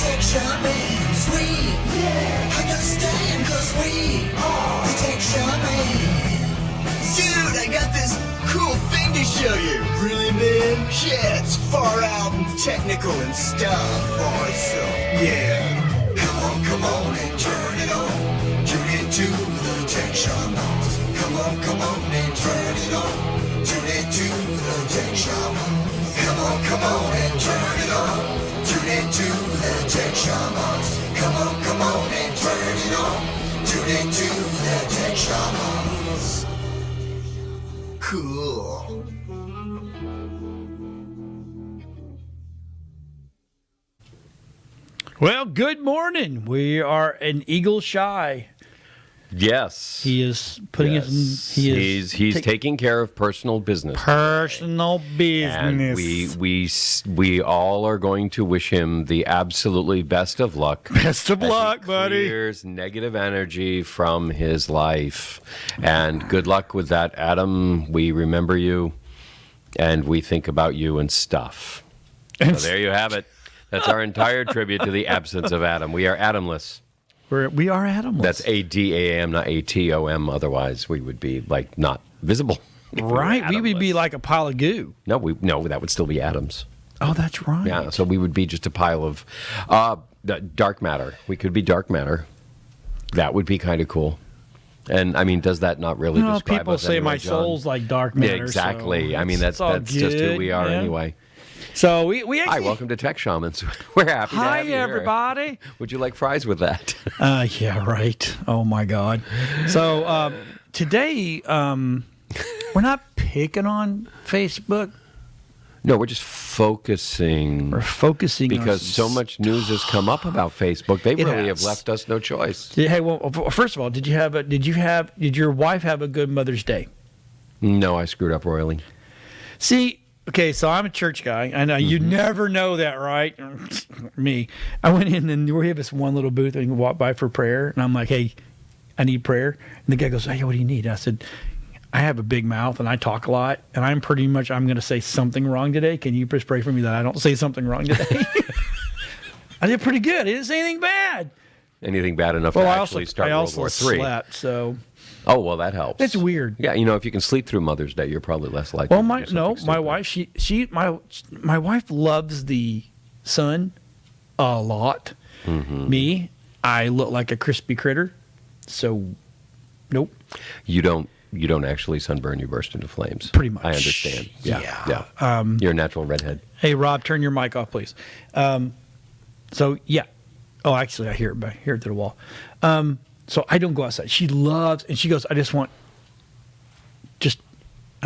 take Shamans. We understand, cause we take Shamans. Dude, I got this cool thing to show you. Really, man? Yeah, it's far out and technical and stuff. Alright, so, yeah. Come on and turn it on. Tune into the Tech Shamans. Come on and turn it on. Tune into the Tech Shamans. Come on and turn it on. Tune into the Tech Shamans. Come on and turn it on. Tune into the Tech Shamans. Cool. Well, good morning. We are an eagle shy. Yes. He is putting it in. He's taking care of personal business. Personal business. And we all are going to wish him the absolutely best of luck. Best of luck, buddy. Clears negative energy from his life. And good luck with that, Adam. We remember you and we think about you and stuff. So there you have it. That's our entire tribute to the absence of Adam. We are Adamless. We are Adamless. That's A-D-A-M, not A-T-O-M. Otherwise, we would be, like, not visible. Right. We would be like a pile of goo. No, that would still be atoms. Oh, that's right. Yeah, so we would be just a pile of dark matter. We could be dark matter. That would be kind of cool. And, I mean, does that not really describe people us say anyway, my John? soul's like dark matter. Yeah, exactly. So I mean, that's just who we are anyway. So we actually... Hi, welcome to Tech Shamans. We're happy to have you here. Hi, everybody. Would you like fries with that? Yeah, right. Oh, my God. So today, we're not picking on Facebook. No, we're just focusing. We're focusing because on so much news has come up about Facebook. They really have left us no choice. Hey, well, first of all, did your wife have a good Mother's Day? No, I screwed up royally. See, okay, so I'm a church guy. I know you never know that, right? Me. I went in and we have this one little booth and you can walk by for prayer. And I'm like, hey, I need prayer. And the guy goes, hey, what do you need? I said, I have a big mouth and I talk a lot. And I'm going to say something wrong today. Can you just pray for me that I don't say something wrong today? I did pretty good. I didn't say anything bad. Anything bad enough to actually start World War III. Slept, so... Oh, well, that helps. It's weird. Yeah, if you can sleep through Mother's Day, you're probably less likely. Well, my wife, my wife loves the sun a lot. Mm-hmm. Me, I look like a crispy critter, so nope. You don't actually sunburn. You burst into flames. Pretty much. I understand. Yeah. You're a natural redhead. Hey, Rob, turn your mic off, please. So yeah. Oh, actually, I hear it back here to the wall. So I don't go outside. She loves, and she goes, I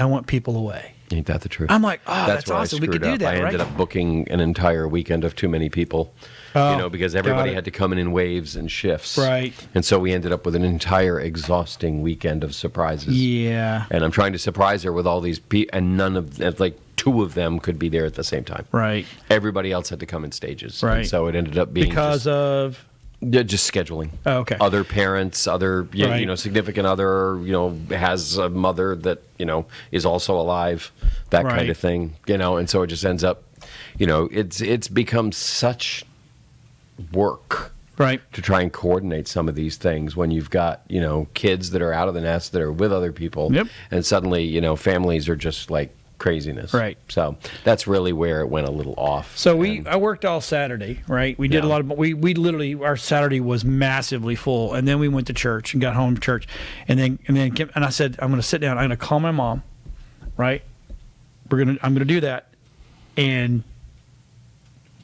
want people away. Ain't that the truth? I'm like, that's awesome. We could do that, I ended up booking an entire weekend of too many people, because everybody had to come in waves and shifts. Right. And so we ended up with an entire exhausting weekend of surprises. Yeah. And I'm trying to surprise her with all these people, and none of, like, two of them could be there at the same time. Right. Everybody else had to come in stages. Right. And so it ended up being because of... Yeah, just scheduling. Oh, okay. Other parents, significant other, has a mother that, is also alive, that kind of thing, and so it just ends up, it's become such work. Right. To try and coordinate some of these things when you've got, kids that are out of the nest that are with other people. Yep. And suddenly, families are just like craziness. Right. So that's really where it went a little off. So I worked all Saturday, right? We did a lot of, we literally, our Saturday was massively full. And then we went to church and got home from church. And I said, I'm going to sit down. I'm going to call my mom, right? I'm going to do that. And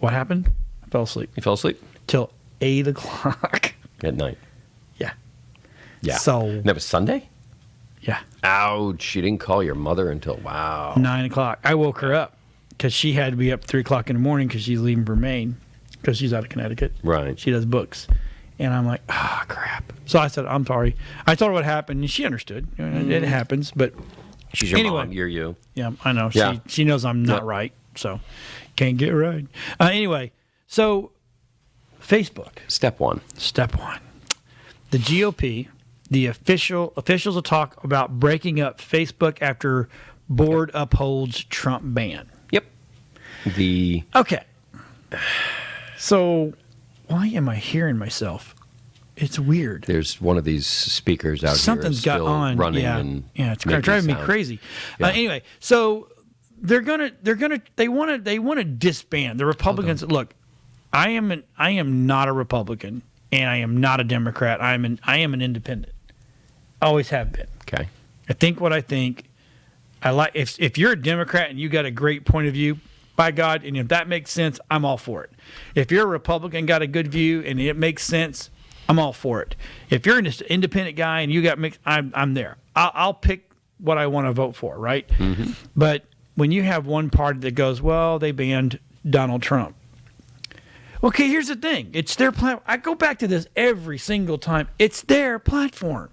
what happened? I fell asleep. You fell asleep? Till 8 o'clock. At night. Yeah. Yeah. So. And that was Sunday? Yeah. Ouch. You didn't call your mother until, wow. 9 o'clock. I woke her up because she had to be up 3 o'clock in the morning because she's leaving for Maine because she's out of Connecticut. Right. She does books. And I'm like, crap. So I said, I'm sorry. I told her what happened, and she understood. It happens, but she's your mom. You're you. Yeah, I know. Yeah. She knows I'm not right, so can't get right. Anyway, so Facebook. Step one. The GOP... The officials will talk about breaking up Facebook after board upholds Trump ban. Yep. Okay. So why am I hearing myself? It's weird. There's one of these speakers out Something's here got still on. running Yeah, and it's making driving me sound. crazy. Yeah. Anyway, so they want to disband the Republicans. Look, I am not a Republican and I am not a Democrat. I am an independent. Always have been. Okay. I think what I think. I like if you're a Democrat and you got a great point of view, by God, and if that makes sense, I'm all for it. If you're a Republican, got a good view and it makes sense, I'm all for it. If you're an independent guy and you got mixed, I'm there. I'll pick what I want to vote for, right? Mm-hmm. But when you have one party that goes, well, they banned Donald Trump. Okay, here's the thing. It's their platform. I go back to this every single time. It's their platform.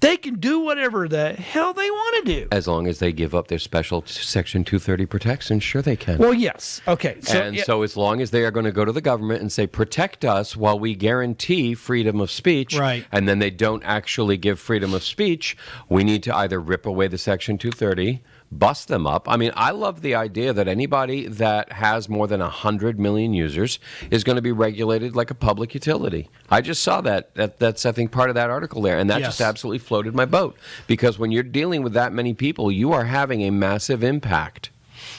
They can do whatever the hell they want to do. As long as they give up their special Section 230 protection, sure they can. Well, yes. Okay. So as long as they are going to go to the government and say, protect us while we guarantee freedom of speech, right, and then they don't actually give freedom of speech, we need to either rip away the Section 230, bust them up. I mean, I love the idea that anybody that has more than 100 million users is going to be regulated like a public utility. I just saw that. That's, I think, part of that article there. And that just absolutely floated my boat. Because when you're dealing with that many people, you are having a massive impact.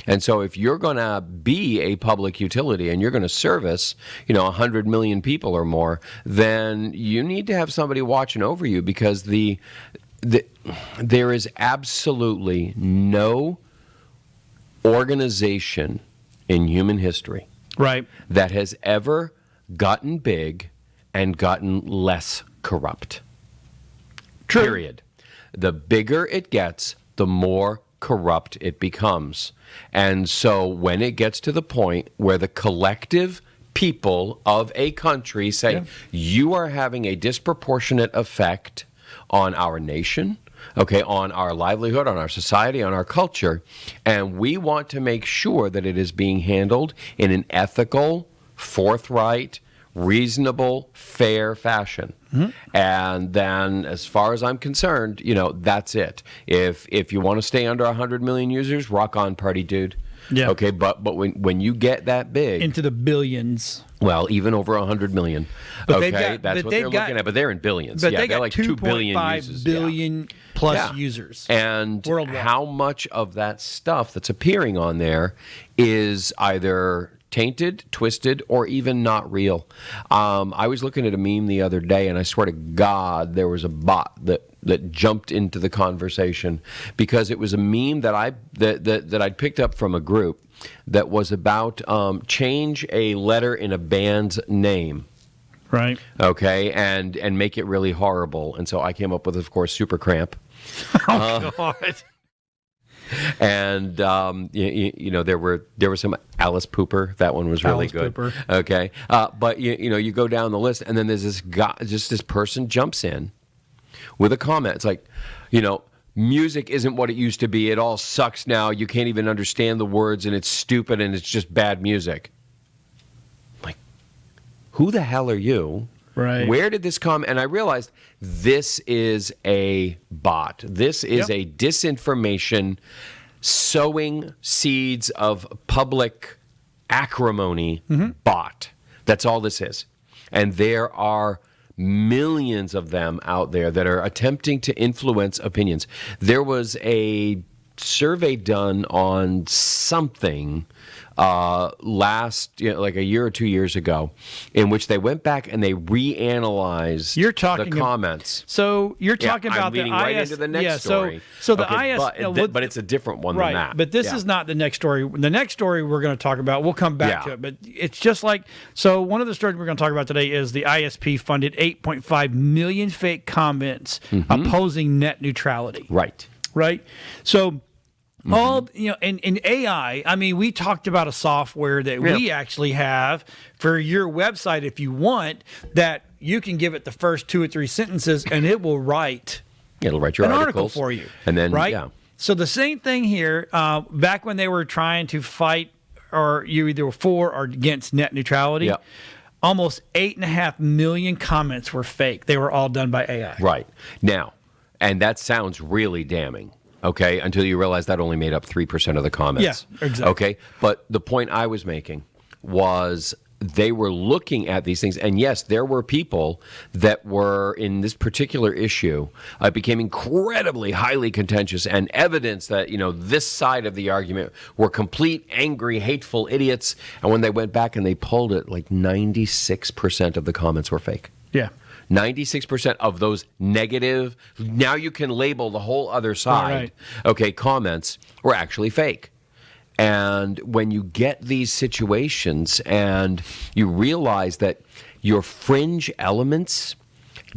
And so if you're going to be a public utility and you're going to service, 100 million people or more, then you need to have somebody watching over you, because there is absolutely no organization in human history, right, that has ever gotten big and gotten less corrupt. True. Period. The bigger it gets, the more corrupt it becomes. And so when it gets to the point where the collective people of a country say, you are having a disproportionate effect on our nation, okay, on our livelihood, on our society, on our culture, and we want to make sure that it is being handled in an ethical, forthright, reasonable, fair fashion. Mm-hmm. And then, as far as I'm concerned, that's it. If you want to stay under 100 million users, rock on, party dude. Yeah. Okay, but when you get that big, into the billions. Well, even over 100 million. But okay, that's what they're looking at. But they're in billions. But they're got like 2 billion 2.5 users. billion plus users. And worldwide. How much of that stuff that's appearing on there is either tainted, twisted, or even not real? I was looking at a meme the other day, and I swear to God, there was a bot that jumped into the conversation, because it was a meme that I'd picked up from a group that was about change a letter in a band's name. Right. Okay, and make it really horrible. And so I came up with, of course, Supercramp. Oh, God. And there were some Alice Pooper. That one was really Alice good. Pooper. Okay, but you go down the list, and then there's this guy, just this person jumps in with a comment. It's like, music isn't what it used to be. It all sucks now. You can't even understand the words, and it's stupid, and it's just bad music. Like, who the hell are you? Right. Where did this come? And I realized this is a bot. This is a disinformation, sowing seeds of public acrimony bot. That's all this is. And there are millions of them out there that are attempting to influence opinions. There was a survey done on something last, like a year or 2 years ago, in which they went back and they reanalyzed the comments. So you're talking about I'm leading the right IS. into the next story. So the IS, but it's a different one right, than that. But this is not the next story. The next story we're going to talk about, we'll come back to it. But it's just like, so one of the stories we're going to talk about today is the ISP funded 8.5 million fake comments opposing net neutrality. Right. Right. So. All in AI, I mean, we talked about a software that we actually have for your website, if you want, that you can give it the first 2 or 3 sentences and it will write. It'll write your an articles article for you, and then right. So the same thing here. Back when they were trying to fight, or you either were for or against net neutrality, almost 8.5 million comments were fake. They were all done by AI. Right now, and that sounds really damning. Okay, until you realize that only made up 3% of the comments. Yeah, exactly. Okay, but the point I was making was they were looking at these things. And yes, there were people that were in this particular issue became incredibly highly contentious and evidence that, this side of the argument were complete, angry, hateful idiots. And when they went back and they pulled it, like 96% of the comments were fake. Yeah. 96% of those negative, now you can label the whole other side, comments were actually fake. And when you get these situations and you realize that your fringe elements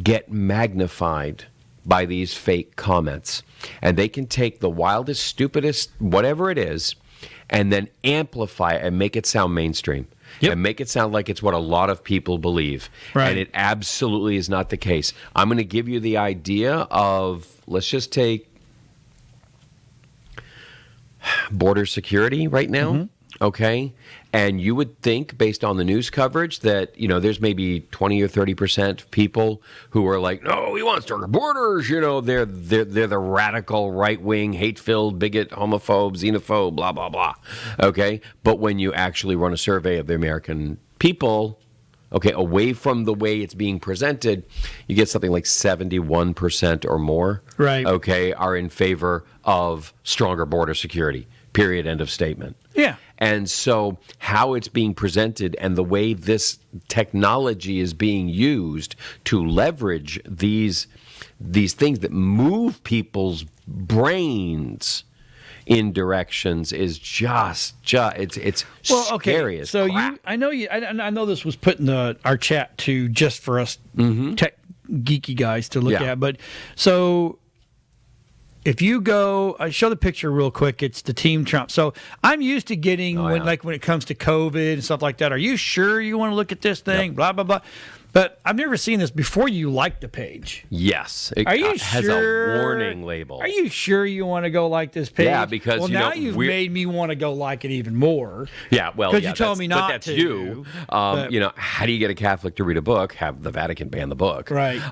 get magnified by these fake comments, and they can take the wildest, stupidest, whatever it is, and then amplify it and make it sound mainstream. Yep. And make it sound like it's what a lot of people believe. Right. And it absolutely is not the case. I'm going to give you the idea of, let's just take border security right now, okay? And you would think, based on the news coverage, that, there's maybe 20 or 30% of people who are like, no, we want stronger borders. They're the radical, right-wing, hate-filled, bigot, homophobe, xenophobe, blah, blah, blah, okay? But when you actually run a survey of the American people, okay, away from the way it's being presented, you get something like 71% or more, right? Okay, are in favor of stronger border security, period, end of statement. Yeah. And so how it's being presented and the way this technology is being used to leverage these things that move people's brains in directions is it's scary as so crap. I know this was put in our chat too, just for us tech geeky guys to look at. But so if you go, I show the picture real quick. It's the Team Trump. So I'm used to getting when it comes to COVID and stuff like that. Are you sure you want to look at this thing? Yep. Blah blah blah. But I've never seen this before. You like the page? Yes. It Are you has sure? a warning label. Are you sure you want to go like this page? Yeah, because now you've made me want to go like it even more. Yeah, well, because you told me not but that's to. You. How do you get a Catholic to read a book? Have the Vatican ban the book, right?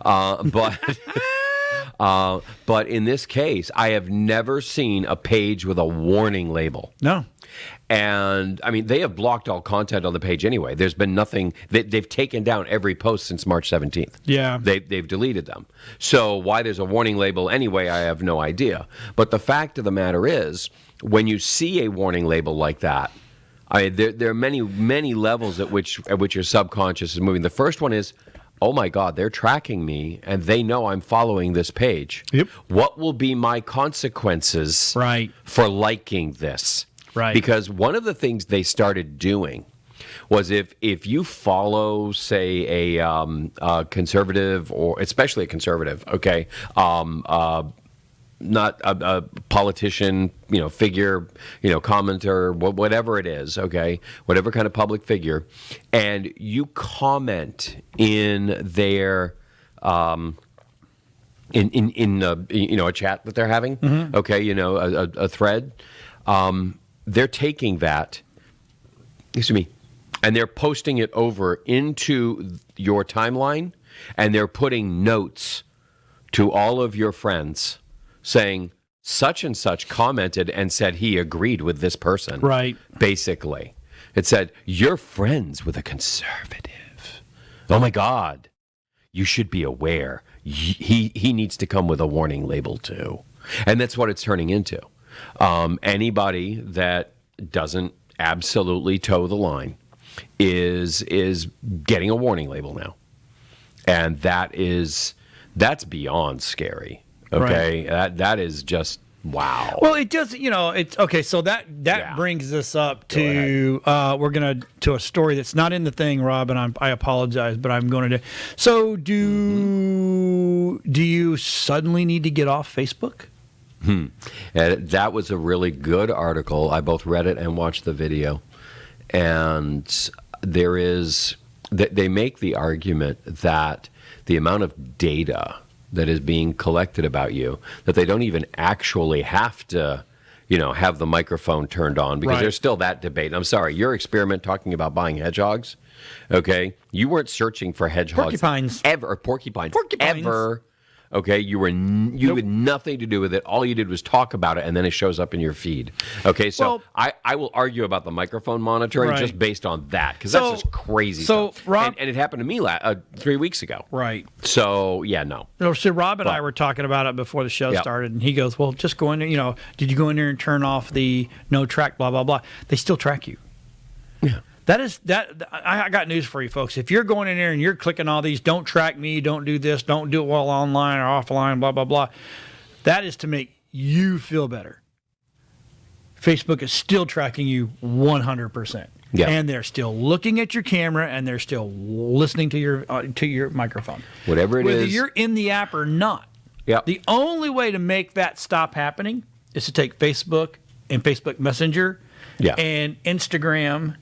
But in this case, I have never seen a page with a warning label. No. And, I mean, they have blocked all content on the page anyway. There's been nothing. They've taken down every post since March 17th. Yeah. They've deleted them. So why there's a warning label anyway, I have no idea. But the fact of the matter is, when you see a warning label like that, there are many levels at which your subconscious is moving. The first one is, oh my God, they're tracking me and they know I'm following this page. Yep. What will be my consequences for liking this? Right. Because one of the things they started doing was if you follow, say, a conservative, or especially a conservative, okay, not a politician, figure, commenter, whatever it is, okay, whatever kind of public figure, and you comment in their in a chat that they're having, okay, a thread, they're taking that, and they're posting it over into your timeline, and they're putting notes to all of your friends saying such and such commented and said he agreed with this person. Right. Basically. It said, you're friends with a conservative. Oh my God. You should be aware. He needs to come with a warning label too. And that's what it's turning into. Anybody that doesn't absolutely toe the line is getting a warning label now. And that's beyond scary. Okay, right. That is just wow. Well, it does, it's okay. So that brings us up to we're gonna to a story that's not in the thing, Rob, and I apologize, but I'm going to. So do you suddenly need to get off Facebook? And that was a really good article. I both read it and watched the video, and they make the argument that the amount of data that is being collected about you, that they don't even actually have to, have the microphone turned on, because there's still that debate. I'm sorry, your experiment talking about buying hedgehogs, okay? You weren't searching for hedgehogs. Porcupines. Ever, or porcupines. Ever, Okay, you had nothing to do with it. All you did was talk about it, and then it shows up in your feed. Okay, so I will argue about the microphone monitoring just based on that, because that's just crazy stuff. Rob, and it happened to me 3 weeks ago. Right. So, yeah, no. So Rob and I were talking about it before the show started, and he goes, well, just go in there, did you go in there and turn off the no track, blah, blah, blah. They still track you. Yeah. I got news for you, folks. If you're going in there and you're clicking all these, don't track me, don't do this, don't do it while online or offline, blah, blah, blah, that is to make you feel better. Facebook is still tracking you 100%. Yeah. And they're still looking at your camera, and they're still listening to your microphone. Whatever it is. Whether you're in the app or not. Yep. The only way to make that stop happening is to take Facebook and Facebook Messenger and Instagram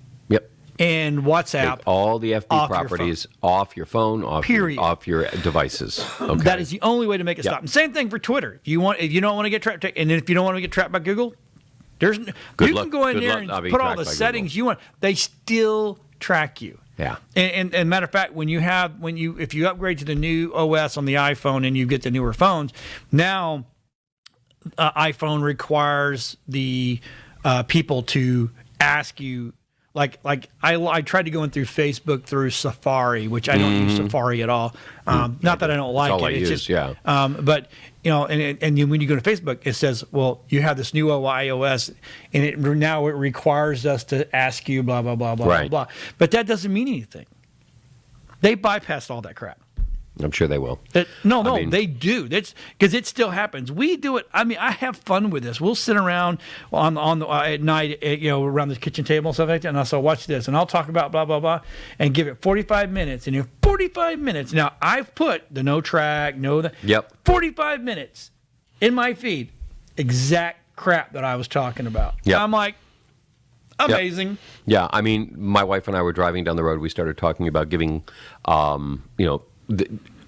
and WhatsApp. Take all the FB properties off your phone, off your devices. Okay. That is the only way to make it stop. And same thing for Twitter. If you don't want to get trapped, and then if you don't want to get trapped by Google, you can go in there and put all the settings you want. They still track you. Yeah. And matter of fact, if you upgrade to the new OS on the iPhone and you get the newer phones, now iPhone requires the people to ask you. Like I tried to go in through Facebook through Safari, which I don't use Safari at all. Not that I don't like it. It's just, yeah. But and when you go to Facebook, it says, well, you have this new iOS, and now it requires us to ask you blah blah blah blah blah blah. But that doesn't mean anything. They bypassed all that crap. I'm sure they will. They do. That's because it still happens. We do it. I mean, I have fun with this. We'll sit around at night, around the kitchen table and stuff like that, and I'll say, watch this, and I'll talk about blah blah blah, and give it 45 minutes. And in 45 minutes, now I've put the no track, 45 minutes in my feed, exact crap that I was talking about. Yep. I'm like, amazing. Yep. Yeah, I mean, my wife and I were driving down the road. We started talking about giving,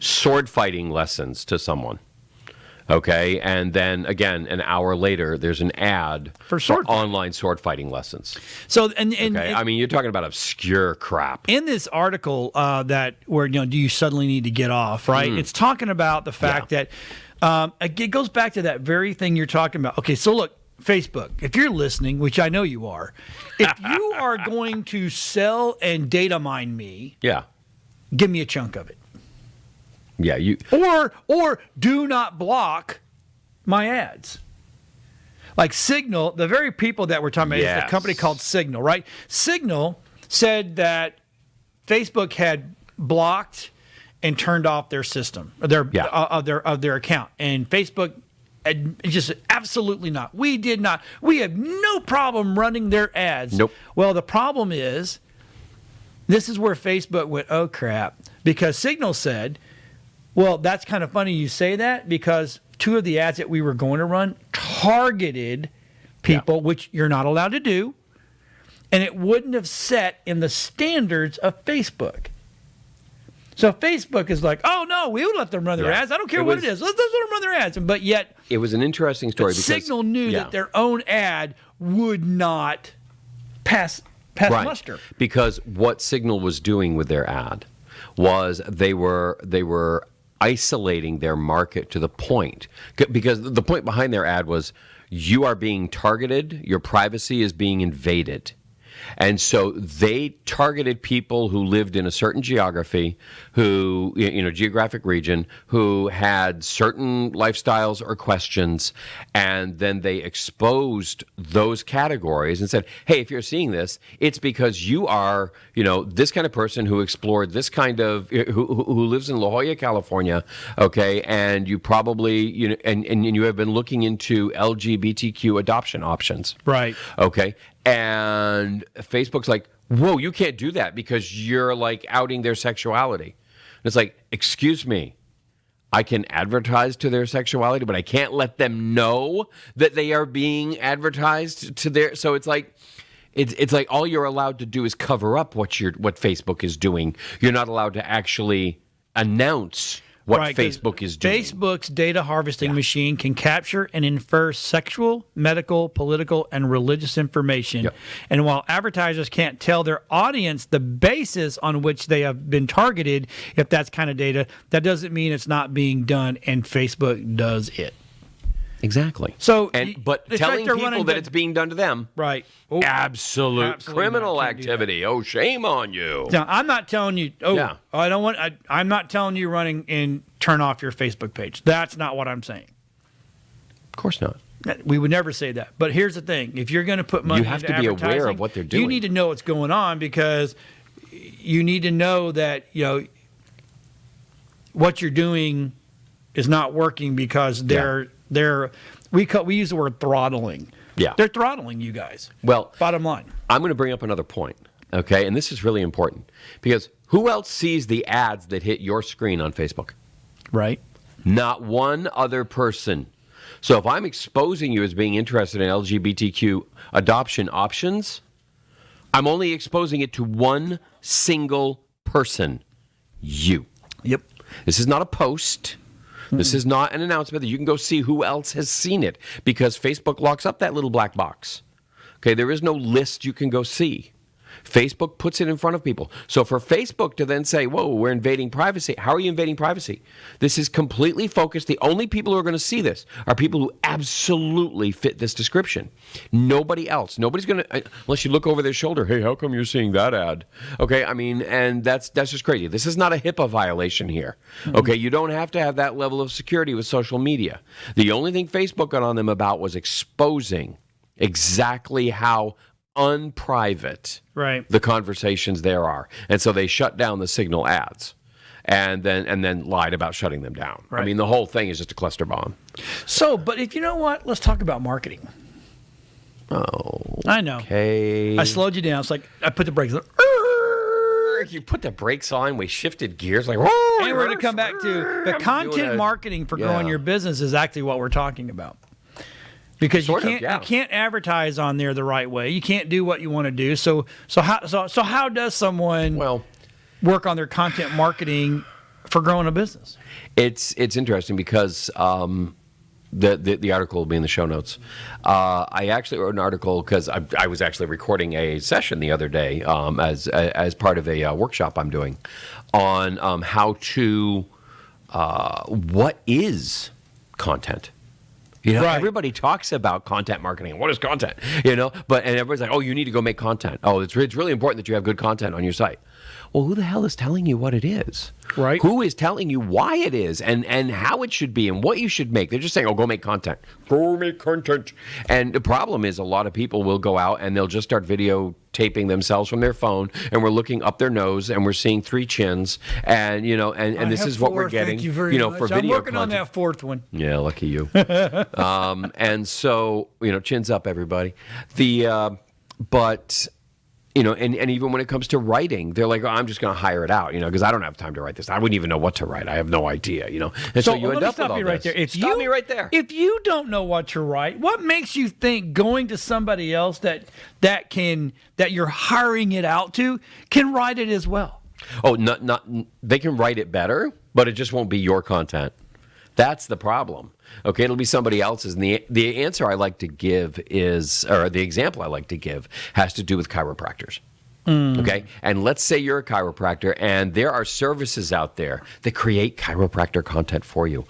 sword fighting lessons to someone. Okay, and then again, an hour later, there's an ad for online sword fighting lessons. So, I mean, you're talking about obscure crap. In this article where do you suddenly need to get off? Right, it's talking about the fact that it goes back to that very thing you're talking about. Okay, so look, Facebook, if you're listening, which I know you are, if you are going to sell and data mine me, give me a chunk of it. Yeah, or do not block my ads. Like Signal, the very people that we're talking about is the company called Signal, right? Signal said that Facebook had blocked and turned off their system, of their account, and Facebook just absolutely not. We did not. We have no problem running their ads. Nope. Well, the problem is, this is where Facebook went, oh crap, because Signal said, well, that's kind of funny you say that, because two of the ads that we were going to run targeted people, which you're not allowed to do, and it wouldn't have set in the standards of Facebook. So Facebook is like, oh no, we would let them run their ads. I don't care what it is. Let's let them run their ads. But yet, it was an interesting story because Signal knew that their own ad would not pass muster. Because what Signal was doing with their ad was they were isolating their market to the point, because the point behind their ad was, you are being targeted, your privacy is being invaded. And so they targeted people who lived in a certain geography, geographic region, who had certain lifestyles or questions, and then they exposed those categories and said, hey, if you're seeing this, it's because you are, this kind of person who explored this kind of, who lives in La Jolla, California, okay, and you probably, and you have been looking into LGBTQ adoption options. Right. Okay. And Facebook's like, whoa, you can't do that because you're like outing their sexuality. And it's like, excuse me, I can advertise to their sexuality, but I can't let them know that they are being advertised to their. So it's like all you're allowed to do is cover up what Facebook is doing. You're not allowed to actually announce what Right, 'cause Facebook is doing. Facebook's data harvesting machine can capture and infer sexual, medical, political, and religious information. Yep. And while advertisers can't tell their audience the basis on which they have been targeted, if that's kind of data, that doesn't mean it's not being done, and Facebook does it. Exactly. So, but it's telling like they're people running that the- it's being done to them, Right. Oh, absolute absolutely criminal not. Can't do that. activity. Oh, shame on you. Now, I'm not telling you. Oh, Yeah. I don't want. I'm not telling you running and turn off your Facebook page. That's not what I'm saying. Of course not. We would never say that. But here's the thing: if you're going to put money, You have into to be aware of advertising, what they're doing. You need to know what's going on, because you need to know that what you're doing is not working, because we use the word throttling. Yeah. They're throttling you guys. Well, Bottom line. I'm going to bring up another point, okay? And this is really important, because who else sees the ads that hit your screen on Facebook? Right. Not one other person. So if I'm exposing you as being interested in LGBTQ adoption options, I'm only exposing it to one single person, you. Yep. This is not a post. This is not an announcement that you can go see who else has seen it, because Facebook locks up that little black box. Okay, there is no list you can go see. Facebook puts it in front of people. So for Facebook to then say, whoa, we're invading privacy. How are you invading privacy? This is completely focused. The only people who are going to see this are people who absolutely fit this description. Nobody else. Nobody's going to, unless you look over their shoulder, hey, how come you're seeing that ad? Okay, I mean, and that's just crazy. This is not a HIPAA violation here. Okay, you don't have to have that level of security with social media. The only thing Facebook got on them about was exposing exactly how unprivate the conversations there are. And so they shut down the Signal ads and then lied about shutting them down. Right. I mean, the whole thing is just a cluster bomb. So, but if you know what, let's talk about marketing. Oh, I know. okay. I slowed you down. It's like I put the brakes on. You put the brakes on, we shifted gears like, And we're going to come back to the content marketing for growing your business is actually what we're talking about. Because you can't advertise on there the right way. You can't do what you want to do. So how does someone work on their content marketing for growing a business? It's interesting because the article will be in the show notes. I actually wrote an article because I was actually recording a session the other day as part of a workshop I'm doing on how to what is content. Everybody talks about content marketing. What is content? And everybody's like, oh, you need to go make content. Oh, it's really important that you have good content on your site. Well, who the hell is telling you what it is? Right. Who is telling you why it is and how it should be and what you should make? They're just saying, oh, go make content. Go make content. And the problem is a lot of people will go out and they'll just start videotaping themselves from their phone, and we're looking up their nose and we're seeing 3 chins, and this is what we're getting. Thank you very much. For video I'm working on content. that 4th one. Yeah, lucky you. And so, chins up, everybody. But and even when it comes to writing, they're like, oh, I'm just going to hire it out, because I don't have time to write this. I wouldn't even know what to write. I have no idea, And so you end up with all right this. there. Stop me right there. If you don't know what to write, what makes you think going to somebody else that you're hiring it out to can write it as well? Oh, not they can write it better, but it just won't be your content. That's the problem. Okay, it'll be somebody else's. And the answer I like to give or the example I like to give has to do with chiropractors. Okay, and let's say you're a chiropractor and there are services out there that create chiropractor content for you.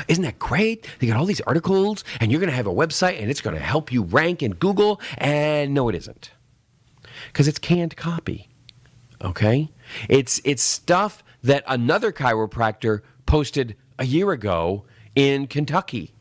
Isn't that great? They got all these articles and you're going to have a website and it's going to help you rank in Google. And no, it isn't. Because it's canned copy. Okay, it's stuff that another chiropractor posted a year ago in Kentucky.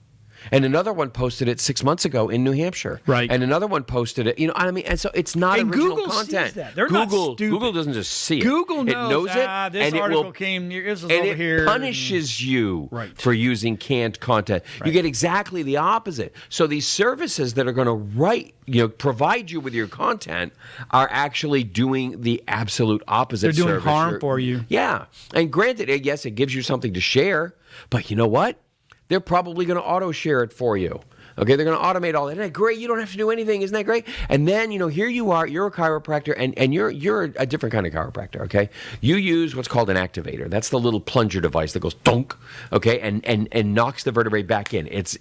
And another one posted it 6 months ago in New Hampshire. Right. And another one posted it. And so it's not And original Google content. sees that. They're not stupid. Google doesn't just see it. Google knows, it. This and article it will, came here, this is and over it here. punishes you for using canned content. Right. You get exactly the opposite. So these services that are going to provide you with your content are actually doing the absolute opposite. They're doing service. harm for you. Yeah. And granted, yes, it gives you something to share, but you know what? They're probably going to auto share it for you. Okay, they're going to automate all that. Isn't that great? You don't have to do anything. Isn't that great? And then, here you are. You're a chiropractor, and you're a different kind of chiropractor. Okay, you use what's called an activator. That's the little plunger device that goes donk. Okay, and knocks the vertebrae back in. It's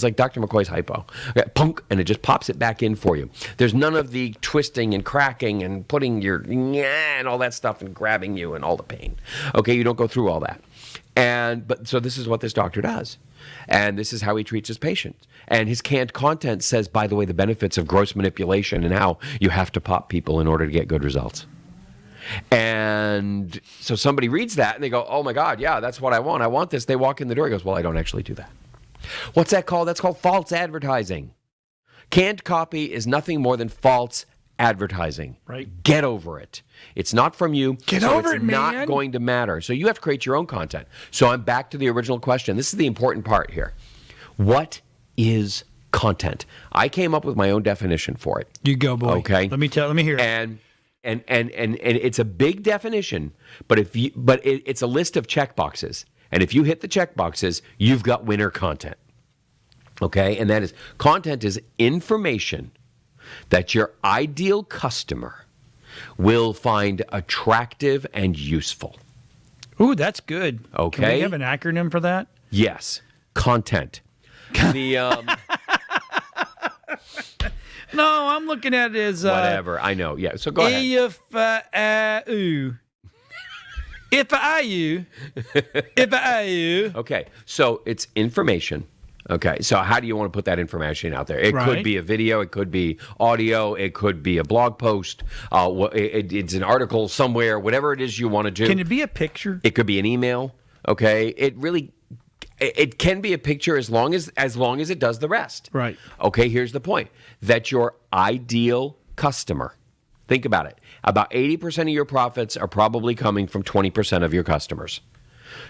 like Dr. McCoy's hypo. Okay, punk, and it just pops it back in for you. There's none of the twisting and cracking and putting your and all that stuff and grabbing you and all the pain. Okay, you don't go through all that. So this is what this doctor does. And this is how he treats his patients. And his canned content says, by the way, the benefits of gross manipulation and how you have to pop people in order to get good results. And so somebody reads that and they go, oh my God, yeah, that's what I want. I want this. They walk in the door. He goes, well, I don't actually do that. What's that called? That's called false advertising. Canned copy is nothing more than false advertising. Right. Get over it. It's not from you. Get over it's it, not man. going to matter. So you have to create your own content. So I'm back to the original question. This is the important part here. What is content? I came up with my own definition for it. You go, boy. Okay. Let me hear it. And it's a big definition, but it's a list of check boxes. And if you hit the check boxes, you've got winner content. Okay? And that is content is information that your ideal customer will find attractive and useful. Ooh, that's good. Okay. Can we have an acronym for that? Yes. Content. No, I'm looking at it as whatever. I know. Yeah. So go ahead. If I you. Okay. So it's information. Okay. So how do you want to put that information out there? It could be a video. It could be audio. It could be a blog post. It's an article somewhere. Whatever it is you want to do. Can it be a picture? It could be an email. Okay. It can be a picture as long as it does the rest. Right. Okay, here's the point. That your ideal customer, think about it, about 80% of your profits are probably coming from 20% of your customers.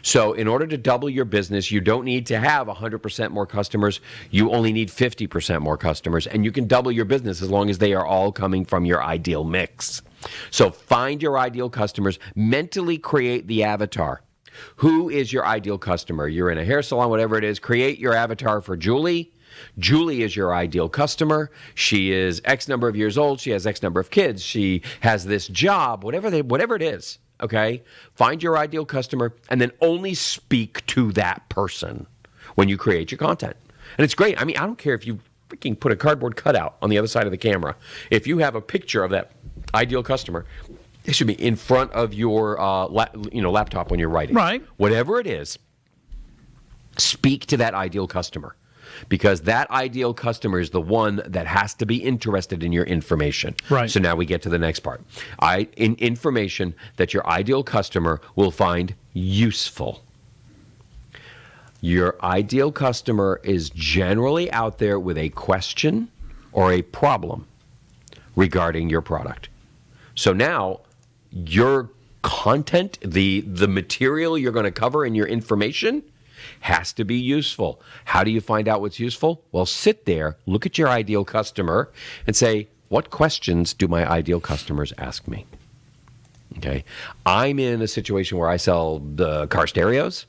So in order to double your business, you don't need to have 100% more customers. You only need 50% more customers. And you can double your business as long as they are all coming from your ideal mix. So find your ideal customers, mentally create the avatar. Who is your ideal customer? You're in a hair salon, whatever it is. Create your avatar for Julie. Julie is your ideal customer. She is X number of years old. She has X number of kids. She has this job, whatever it is. Okay? Find your ideal customer and then only speak to that person when you create your content. And it's great. I mean, I don't care if you freaking put a cardboard cutout on the other side of the camera. If you have a picture of that ideal customer, it should be in front of your laptop when you're writing. Right. Whatever it is, speak to that ideal customer. Because that ideal customer is the one that has to be interested in your information. Right. So now we get to the next part. Information that your ideal customer will find useful. Your ideal customer is generally out there with a question or a problem regarding your product. So now your content, the material you're going to cover in your information has to be useful. How do you find out what's useful? Well, sit there, look at your ideal customer, and say, what questions do my ideal customers ask me? Okay. I'm in a situation where I sell the car stereos,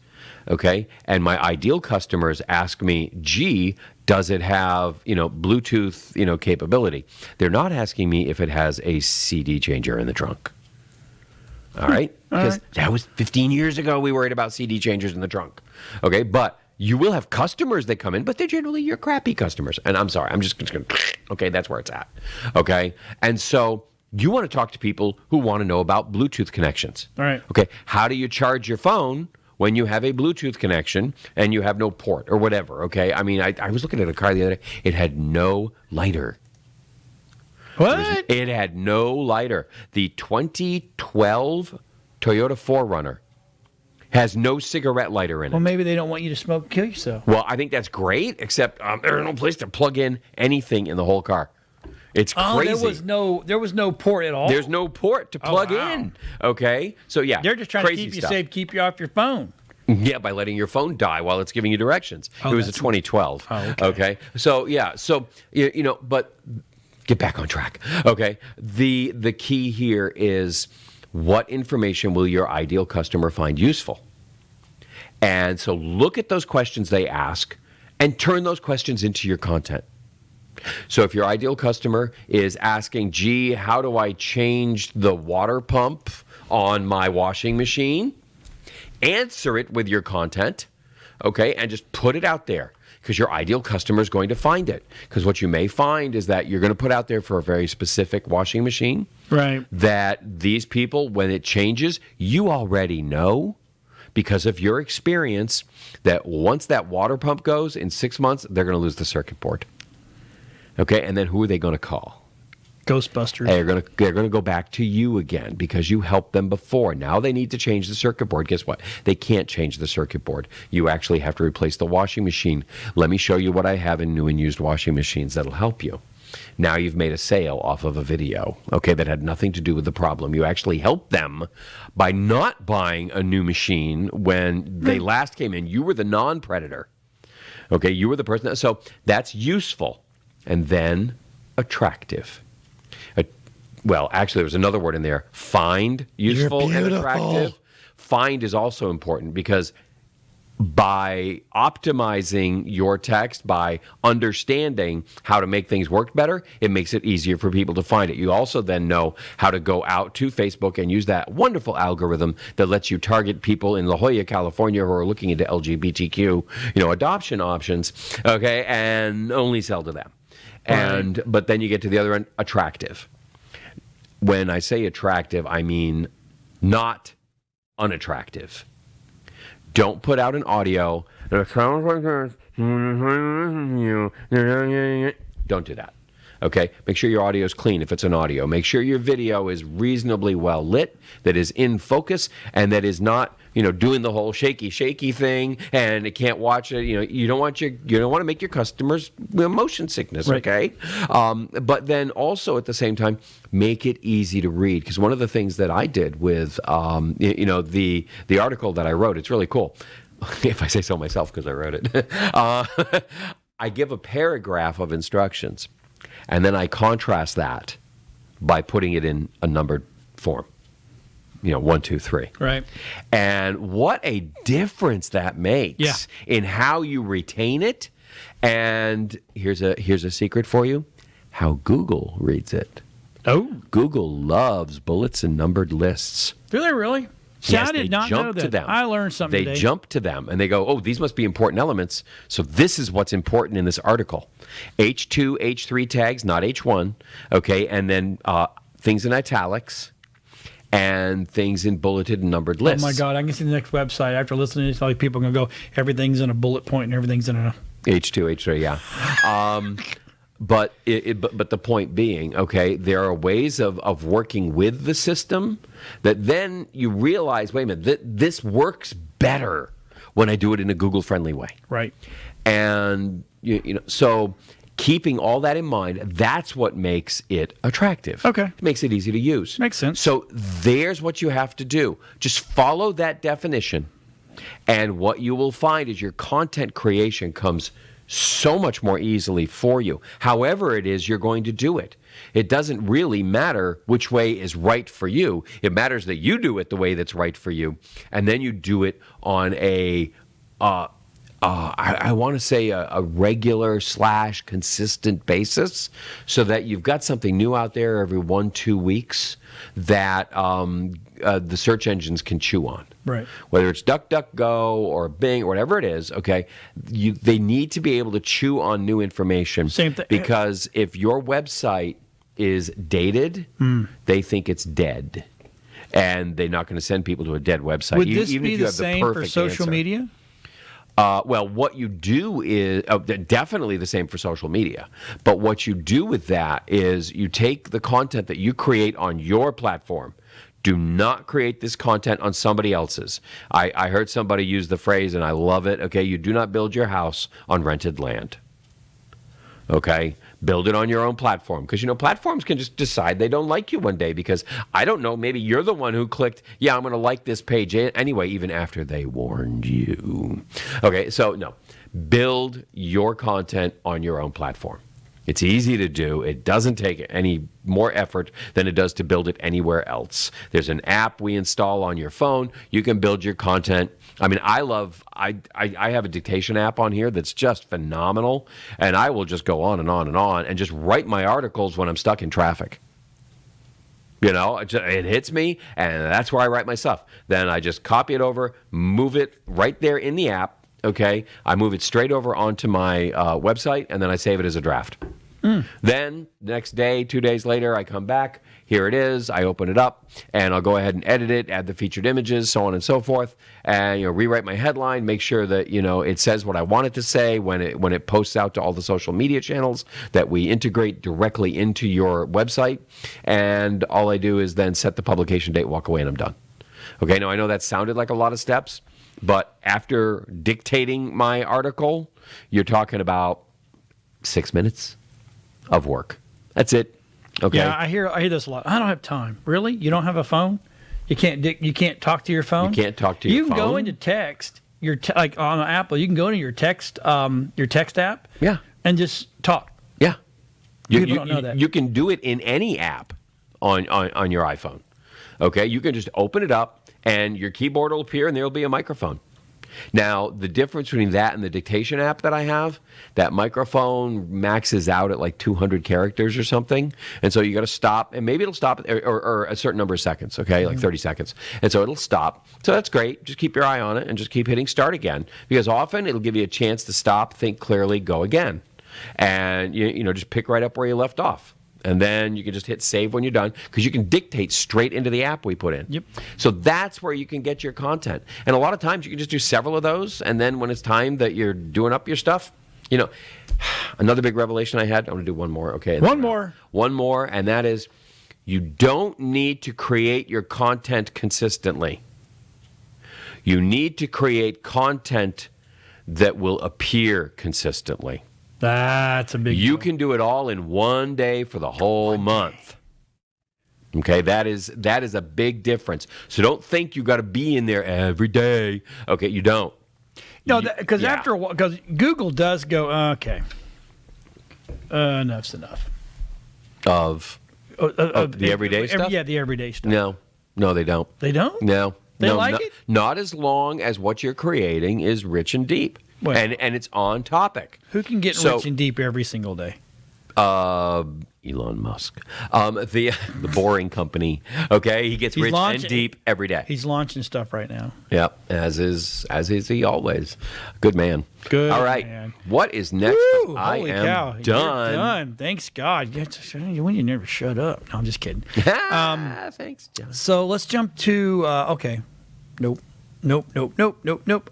okay, and my ideal customers ask me, gee, does it have, Bluetooth, capability? They're not asking me if it has a CD changer in the trunk. All right? Because that was 15 years ago we worried about CD changers in the trunk. Okay? But you will have customers that come in, but they're generally your crappy customers. And I'm sorry, I'm just going to, okay, that's where it's at. Okay? And so you want to talk to people who want to know about Bluetooth connections. All right. Okay? How do you charge your phone when you have a Bluetooth connection and you have no port or whatever? Okay? I mean, I was looking at a car the other day. It had no lighter. What? It had no lighter. The 2012 Toyota 4Runner has no cigarette lighter in it. Well, maybe they don't want you to smoke and kill yourself. Well, I think that's great, except there's no place to plug in anything in the whole car. It's crazy. There was no port at all. There's no port to plug in. Okay? So, yeah. They're just trying to keep you safe, keep you off your phone. Yeah, by letting your phone die while it's giving you directions. It was a 2012. Okay? So, yeah. So, but get back on track. Okay? The key here is, what information will your ideal customer find useful? And so look at those questions they ask and turn those questions into your content. So if your ideal customer is asking, gee, how do I change the water pump on my washing machine? Answer it with your content, okay, and just put it out there, because your ideal customer is going to find it. Because what you may find is that you're going to put out there for a very specific washing machine, Right. that these people, when it changes, you already know, because of your experience, that once that water pump goes in 6 months, they're going to lose the circuit board. Okay, and then who are they going to call? Ghostbusters. They're going to go back to you again because you helped them before. Now they need to change the circuit board. Guess what? They can't change the circuit board. You actually have to replace the washing machine. Let me show you what I have in new and used washing machines that'll help you. Now you've made a sale off of a video, okay, that had nothing to do with the problem. You actually helped them by not buying a new machine when they last came in. You were the non-predator, okay? You were the person. So that's useful. And then attractive. Well, actually, there was another word in there. Find, useful, and attractive. Find is also important, because by optimizing your text, by understanding how to make things work better, it makes it easier for people to find it. You also then know how to go out to Facebook and use that wonderful algorithm that lets you target people in La Jolla, California, who are looking into LGBTQ, adoption options, okay, and only sell to them. Right. But then you get to the other end, attractive. When I say attractive, I mean not unattractive. Don't put out an audio that sounds like this. Don't do that. Okay? Make sure your audio is clean if it's an audio. Make sure your video is reasonably well lit, that is in focus, and that is not, doing the whole shaky thing, and it can't watch it. You don't want to make your customers motion sickness, right. Okay? But then also at the same time, make it easy to read, because one of the things that I did with the article that I wrote, it's really cool. If I say so myself, because I wrote it. I give a paragraph of instructions, and then I contrast that by putting it in a numbered form. 1, 2, 3. Right. And what a difference that makes in how you retain it. And here's a secret for you: how Google reads it. Oh. Google loves bullets and numbered lists. Do they really? See, Yes, I did they not know jump to that. them. I learned something They today. jump to them and they go, oh, these must be important elements. So this is what's important in this article. H2, H3 tags, not H1. Okay, and then things in italics and things in bulleted and numbered lists. Oh my God! I can see the next website after listening to this. Like people are gonna go, everything's in a bullet point and everything's in a H2, H3, yeah. But the point being, okay, there are ways of working with the system that then you realize, wait a minute, this works better when I do it in a Google-friendly way. right. And so keeping all that in mind, that's what makes it attractive. Okay. It makes it easy to use. Makes sense. So there's what you have to do. Just follow that definition, and what you will find is your content creation comes so much more easily for you. However it is you're going to do it. It doesn't really matter which way is right for you. It matters that you do it the way that's right for you, and then you do it on a I want to say a regular / consistent basis, so that you've got something new out there every 1-2 weeks that the search engines can chew on. Right. Whether it's DuckDuckGo or Bing or whatever it is, okay, they need to be able to chew on new information. Same thing. Because if your website is dated, they think it's dead. And they're not going to send people to a dead website. Would this even be if you the have same the for perfect social answer. media? Well, what you do is definitely the same for social media. But what you do with that is you take the content that you create on your platform. Do not create this content on somebody else's. I heard somebody use the phrase, and I love it. Okay, you do not build your house on rented land. Okay, build it on your own platform, because platforms can just decide they don't like you one day, because I don't know, maybe you're the one who clicked, yeah, I'm going to like this page anyway, even after they warned you. Okay, so no, build your content on your own platform. It's easy to do. It doesn't take any more effort than it does to build it anywhere else. There's an app we install on your phone. You can build your content. I mean, I have a dictation app on here that's just phenomenal, and I will just go on and on and on and just write my articles when I'm stuck in traffic. You know, it hits me, and that's where I write my stuff. Then I just copy it over, move it right there in the app. Okay, I move it straight over onto my website, and then I save it as a draft. Then, next day, 2 days later, I come back. Here it is. I open it up, and I'll go ahead and edit it, add the featured images, so on and so forth, and rewrite my headline, make sure that it says what I want it to say when it posts out to all the social media channels that we integrate directly into your website. And all I do is then set the publication date, walk away, and I'm done. Okay, now I know that sounded like a lot of steps, but after dictating my article, you're talking about 6 minutes of work. That's it. Okay. Yeah, I hear this a lot. I don't have time. Really? You don't have a phone? You can't talk to your phone? You can't talk to your phone. You can go into text. Like on Apple, you can go into your text app. Yeah. And just talk. Yeah. People don't know that. You can do it in any app on your iPhone. Okay. You can just open it up, and your keyboard will appear, and there will be a microphone. Now, the difference between that and the dictation app that I have, that microphone maxes out at like 200 characters or something. And so you got to stop, and maybe it'll stop or a certain number of seconds, okay, like 30 seconds. And so it'll stop. So that's great. Just keep your eye on it and just keep hitting start again, because often it'll give you a chance to stop, think clearly, go again. And, just pick right up where you left off. And then you can just hit save when you're done, because you can dictate straight into the app we put in. Yep. So that's where you can get your content. And a lot of times you can just do several of those, and then when it's time that you're doing up your stuff, another big revelation I had, I want to do one more, okay? One more, and that is, you don't need to create your content consistently. You need to create content that will appear consistently. That's a big You deal. can do it all in one day for the whole month. Okay, that is a big difference. So don't think you got to be in there every day. Okay, you don't. No, because after a while, because Google does go, okay, enough's enough. Of the everyday stuff? Yeah, the everyday stuff. No, they don't. They don't? No. They like it? Not as long as what you're creating is rich and deep. Well, and it's on topic. Who can get rich and deep every single day? Elon Musk, the boring company. Okay, he gets rich and deep every day. He's launching stuff right now. Yep, as is he always. Good man. Good. All right. Man. What is next? Woo, I holy am cow. done. You're done. Thanks God. When you never shut up. No, I'm just kidding. Thanks, John. So let's jump to okay. Nope.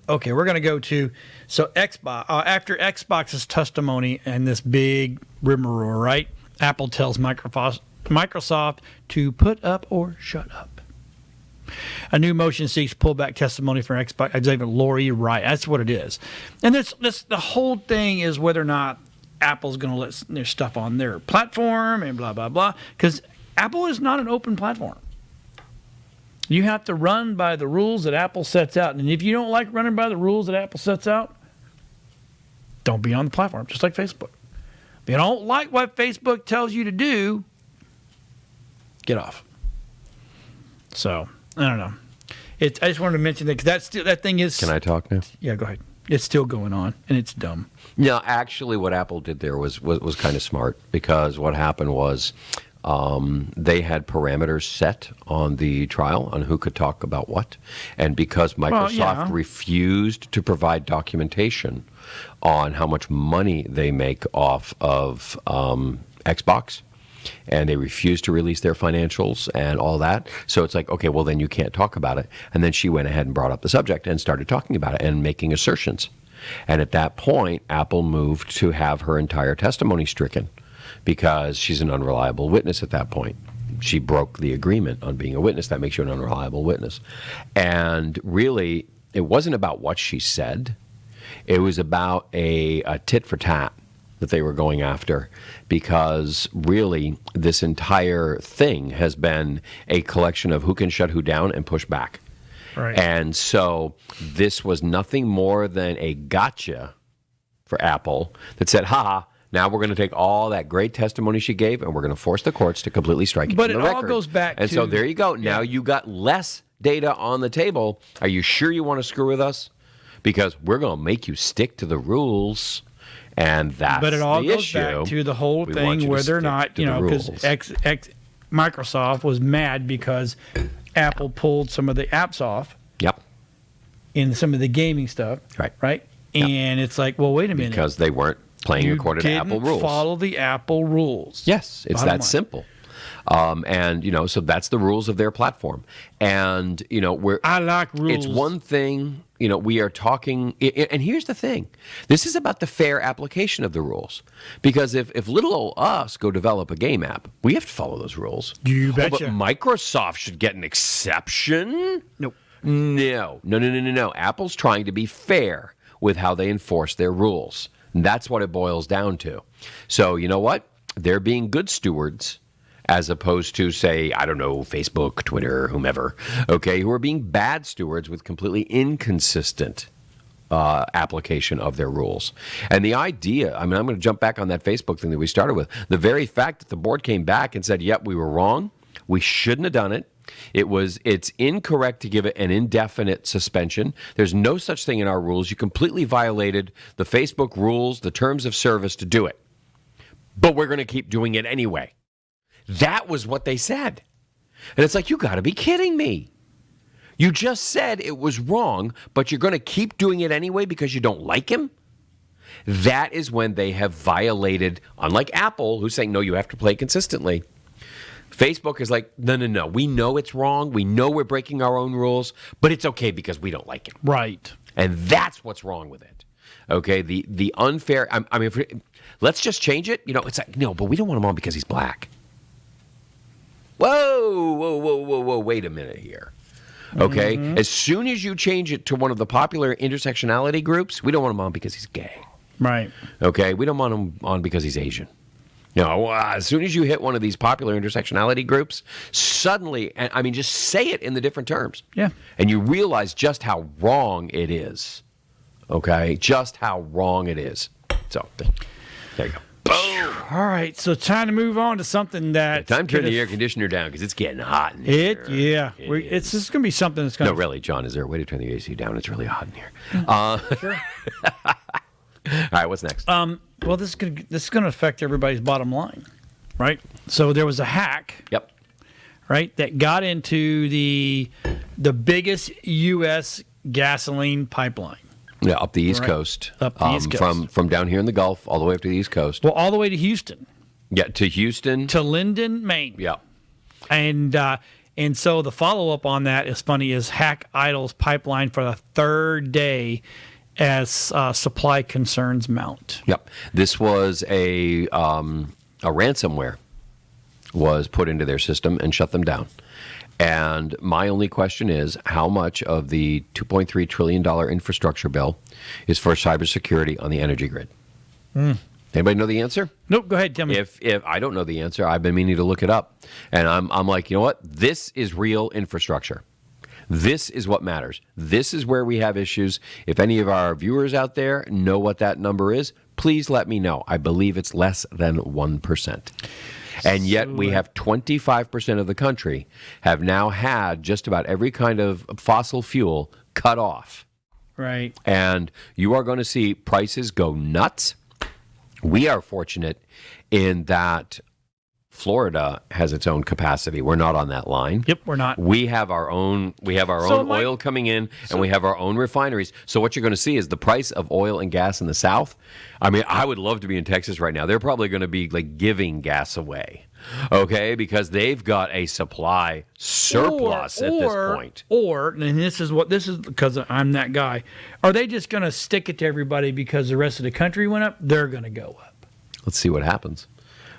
Okay, we're going to go to Xbox. After Xbox's testimony and this big rigmarole, right? Apple tells Microsoft to put up or shut up. A new motion seeks pullback testimony from Xbox executive Lori Wright. That's what it is. And this the whole thing is whether or not Apple's going to let their stuff on their platform and blah, blah, blah. Because Apple is not an open platform. You have to run by the rules that Apple sets out. And if you don't like running by the rules that Apple sets out, don't be on the platform, just like Facebook. If you don't like what Facebook tells you to do, get off. So, I don't know. I just wanted to mention that because that thing is... Can I talk now? Yeah, go ahead. It's still going on, and it's dumb. No, actually, what Apple did there was kind of smart, because what happened was they had parameters set on the trial on who could talk about what. And because Microsoft refused to provide documentation on how much money they make off of Xbox, and they refused to release their financials and all that. So it's like, okay, well, then you can't talk about it. And then she went ahead and brought up the subject and started talking about it and making assertions. And at that point, Apple moved to have her entire testimony stricken, because she's an unreliable witness at that point. She broke the agreement on being a witness. That makes you an unreliable witness. And really, it wasn't about what she said. It was about a tit for tat that they were going after, because really this entire thing has been a collection of who can shut who down and push back. Right. And so this was nothing more than a gotcha for Apple that said, ha, Now we're going to take all that great testimony she gave, and we're going to force the courts to completely strike it But from it the all record. goes back and to- so there you go. Now you got less data on the table. Are you sure you want to screw with us? Because we're going to make you stick to the rules, and that's But it all the goes issue. back to the whole We want you thing to where they're stick not, to you the know, because rules. Microsoft was mad because Apple pulled some of the apps off Yep. in some of the gaming stuff. Right. Right. Yep. And it's like, well, wait a minute. Because they weren't playing you according to didn't Apple rules. follow the Apple rules. Yes, it's Bottom that line. simple. And, so that's the rules of their platform. And, I like rules. It's one thing, we are talking, and here's the thing. This is about the fair application of the rules. Because if little old us go develop a game app, we have to follow those rules. You But betcha. Microsoft should get an exception? Nope. No. Apple's trying to be fair with how they enforce their rules. And that's what it boils down to. So, you know what? They're being good stewards as opposed to, say, I don't know, Facebook, Twitter, whomever, okay, who are being bad stewards with completely inconsistent application of their rules. And the idea, I'm going to jump back on that Facebook thing that we started with. The very fact that the board came back and said, yep, we were wrong. We shouldn't have done it. It's incorrect to give it an indefinite suspension. There's no such thing in our rules. You completely violated the Facebook rules, the terms of service to do it. But we're going to keep doing it anyway. That was what they said. And it's like, you got to be kidding me. You just said it was wrong, but you're going to keep doing it anyway because you don't like him? That is when they have violated, unlike Apple, who's saying, no, you have to play consistently. Facebook is like, no. We know it's wrong. We know we're breaking our own rules, but it's okay because we don't like him. Right. And that's what's wrong with it. Okay, the unfair. Let's just change it. It's like, no, but we don't want him on because he's black. Whoa! Wait a minute here. Okay, as soon as you change it to one of the popular intersectionality groups, we don't want him on because he's gay. Right. Okay, we don't want him on because he's Asian. As soon as you hit one of these popular intersectionality groups, suddenly, and just say it in the different terms. Yeah. And you realize just how wrong it is. Okay? Just how wrong it is. So, there you go. Boom! All right. So time to move on to something that. Time to turn the air conditioner down because it's getting hot in here. It's just going to be something that's going to. No, really, John, is there a way to turn the AC down? It's really hot in here. Sure. All right, what's next? Well, this is going to affect everybody's bottom line, right? So there was a hack, Yep. right, that got into the biggest U.S. gasoline pipeline. Yeah, up the East Right. Coast. Up the East Coast. From down here in the Gulf all the way up to the East Coast. Well, all the way to Houston, Yeah, to Houston. to Linden, Maine. Yeah. And so the follow-up on that is funny is hack idles pipeline for the third day as supply concerns mount. Yep. This was a ransomware was put into their system and shut them down. And my only question is, how much of the $2.3 trillion infrastructure bill is for cybersecurity on the energy grid? Anybody know the answer? Nope, go ahead, tell me. If I don't know the answer, I've been meaning to look it up. And I'm like, you know what? This is real infrastructure. This is what matters. This is where we have issues. If any of our viewers out there know what that number is, please let me know. I believe it's less than 1%. And yet we have 25% of the country have now had just about every kind of fossil fuel cut off. Right. And you are going to see prices go nuts. We are fortunate in that Florida has its own capacity. We're not on that line. Yep, we're not. We have our own. We have our own oil coming in, and we have our own refineries. So what you're going to see is the price of oil and gas in the South. I mean, I would love to be in Texas right now. They're probably going to be like giving gas away, okay, because they've got a supply surplus at this point. And this is because I'm that guy. Are they just going to stick it to everybody because the rest of the country went up? They're going to go up. Let's see what happens.